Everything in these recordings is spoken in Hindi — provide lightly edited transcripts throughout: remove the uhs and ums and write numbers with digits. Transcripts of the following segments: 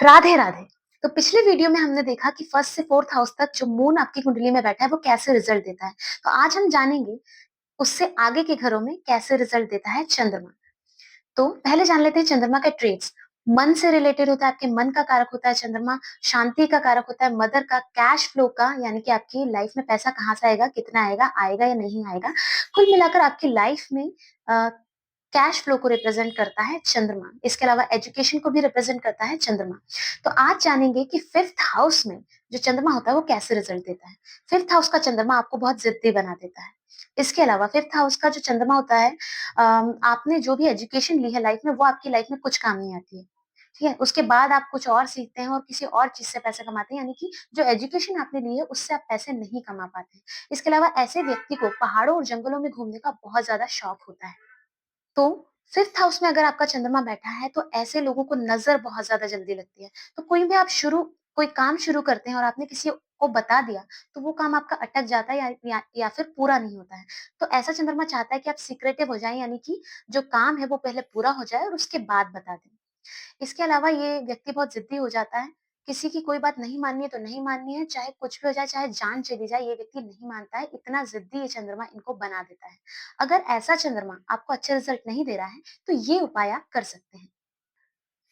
राधे राधे। तो पिछले वीडियो में हमने देखा कि फर्स्ट से फोर्थ हाउस तक जो मून आपकी कुंडली में बैठा है वो कैसे रिजल्ट देता है। तो आज हम जानेंगे उससे आगे के घरों में कैसे रिजल्ट देता है चंद्रमा। तो पहले जान लेते हैं चंद्रमा के ट्रेड्स। मन से रिलेटेड होता है, आपके मन का कारक होता है चंद्रमा। शांति का कारक होता है, मदर का, कैश फ्लो का यानी कि आपकी लाइफ में पैसा कहाँ से आएगा, कितना आएगा, आएगा या नहीं आएगा। कुल मिलाकर आपकी लाइफ में कैश फ्लो को रिप्रेजेंट करता है चंद्रमा। इसके अलावा एजुकेशन को भी रिप्रेजेंट करता है चंद्रमा। तो आज जानेंगे कि फिफ्थ हाउस में जो चंद्रमा होता है वो कैसे रिजल्ट देता है। फिफ्थ हाउस का चंद्रमा आपको बहुत जिद्दी बना देता है। इसके अलावा फिफ्थ हाउस का जो चंद्रमा होता है, आपने जो भी एजुकेशन ली है लाइफ में वो आपकी लाइफ में कुछ काम नहीं आती है। ठीक है, उसके बाद आप कुछ और सीखते हैं और किसी और चीज से पैसे कमाते हैं, यानी कि जो एजुकेशन आपने ली है उससे आप पैसे नहीं कमा पाते हैं। इसके अलावा ऐसे व्यक्ति को पहाड़ों और जंगलों में घूमने का बहुत ज्यादा शौक होता है। तो फिफ्थ हाउस में अगर आपका चंद्रमा बैठा है तो ऐसे लोगों को नजर बहुत ज्यादा जल्दी लगती है। तो कोई काम शुरू करते हैं और आपने किसी को बता दिया तो वो काम आपका अटक जाता है या फिर पूरा नहीं होता है। तो ऐसा चंद्रमा चाहता है कि आप सीक्रेटिव हो जाएं, यानी कि जो काम है वो पहले पूरा हो जाए और उसके बाद बता दें। इसके अलावा ये व्यक्ति बहुत ज़िद्दी हो जाता है। किसी की कोई बात नहीं माननी है तो नहीं माननी है, चाहे कुछ भी हो जाए, चाहे जान चली जाए, ये व्यक्ति नहीं मानता है, इतना ज़िद्दी ये चंद्रमा इनको बना देता है। अगर ऐसा चंद्रमा आपको अच्छे रिज़ल्ट नहीं दे रहा है, तो ये उपाय आप कर सकते हैं।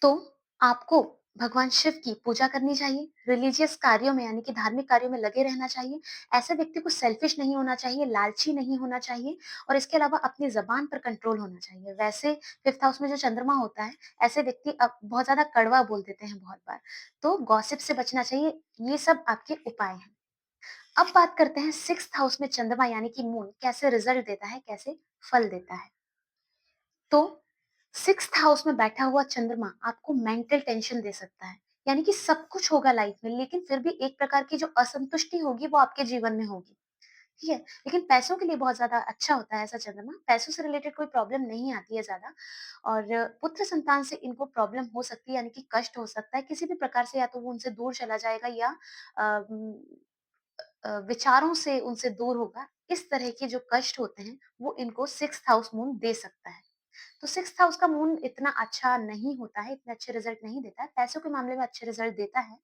तो आपको भगवान शिव की पूजा करनी चाहिए, रिलीजियस कार्यों में यानी कि धार्मिक कार्यों में लगे रहना चाहिए। ऐसे व्यक्ति को सेल्फिश नहीं होना चाहिए, लालची नहीं होना चाहिए और इसके अलावा अपनी ज़बान पर कंट्रोल होना चाहिए। वैसे फिफ्थ हाउस में जो चंद्रमा होता है, ऐसे व्यक्ति बहुत ज़्यादा कड़वा बोल देते हैं बहुत बार, तो गॉसिप से बचना चाहिए। ये सब आपके उपाय हैं। अब बात करते हैं सिक्स्थ हाउस में चंद्रमा यानी कि मून कैसे रिजल्ट देता है, कैसे फल देता है। तो सिक्स्थ हाउस में बैठा हुआ चंद्रमा आपको मेंटल टेंशन दे सकता है, यानी कि सब कुछ होगा लाइफ में लेकिन फिर भी एक प्रकार की जो असंतुष्टि होगी वो आपके जीवन में होगी। ठीक है, लेकिन पैसों के लिए बहुत ज्यादा अच्छा होता है ऐसा चंद्रमा। पैसों से रिलेटेड कोई प्रॉब्लम नहीं आती है ज्यादा। और पुत्र संतान से इनको प्रॉब्लम हो सकती है, यानी कि कष्ट हो सकता है किसी भी प्रकार से, या तो वो उनसे दूर चला जाएगा या विचारों से उनसे दूर होगा। इस तरह के जो कष्ट होते हैं वो इनको सिक्स्थ हाउस मून दे सकता है। तो सिक्स्थ हाउस का मून इतना अच्छा नहीं होता है, इतने अच्छे रिजल्ट नहीं देता है, पैसों के मामले में अच्छे रिजल्ट देता है।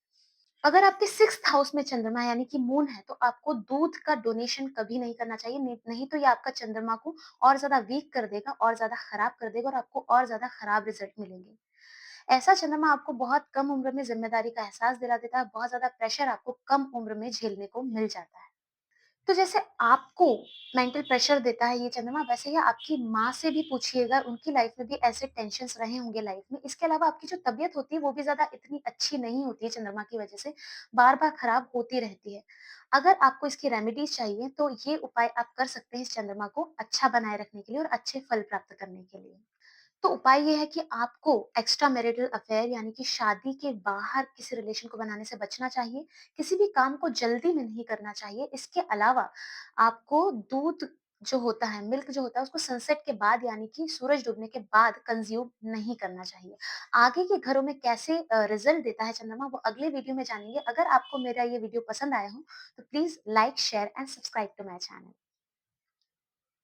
अगर आपके सिक्स्थ हाउस में चंद्रमा यानी कि मून है तो आपको दूध का डोनेशन कभी नहीं करना चाहिए, नहीं तो ये आपका चंद्रमा को और ज्यादा वीक कर देगा, और ज्यादा खराब कर देगा और आपको और ज्यादा खराब रिजल्ट मिलेंगे। ऐसा चंद्रमा आपको बहुत कम उम्र में जिम्मेदारी का एहसास दिला देता है, बहुत ज्यादा प्रेशर आपको कम उम्र में झेलने को मिल जाता है। तो जैसे आपको मेंटल प्रेशर देता है ये चंद्रमा, वैसे ही आपकी माँ से भी पूछिएगा, उनकी लाइफ में भी ऐसे टेंशन्स रहे होंगे लाइफ में। इसके अलावा आपकी जो तबीयत होती है वो भी ज़्यादा इतनी अच्छी नहीं होती है चंद्रमा की वजह से, बार-बार खराब होती रहती है। अगर आपको इसकी रेमेडीज़ चाहिए तो ये उपाय आप कर सकते हैं इस चंद्रमा को अच्छा बनाए रखने के लिए और अच्छे फल प्राप्त करने के लिए। तो उपाय ये है कि आपको एक्स्ट्रा मैरिटल अफेयर यानी कि शादी के बाहर किसी रिलेशन को बनाने से बचना चाहिए। किसी भी काम को जल्दी में नहीं करना चाहिए। इसके अलावा आपको दूध जो होता है, मिल्क जो होता है, उसको सनसेट के बाद यानी कि सूरज डूबने के बाद कंज़्यूम नहीं करना चाहिए। आगे के घरों में कैसे रिज़ल्ट देता है चंद्रमा वो अगले वीडियो में जानेंगे। अगर आपको मेरा ये वीडियो पसंद आया हो तो please like, share and subscribe to my channel.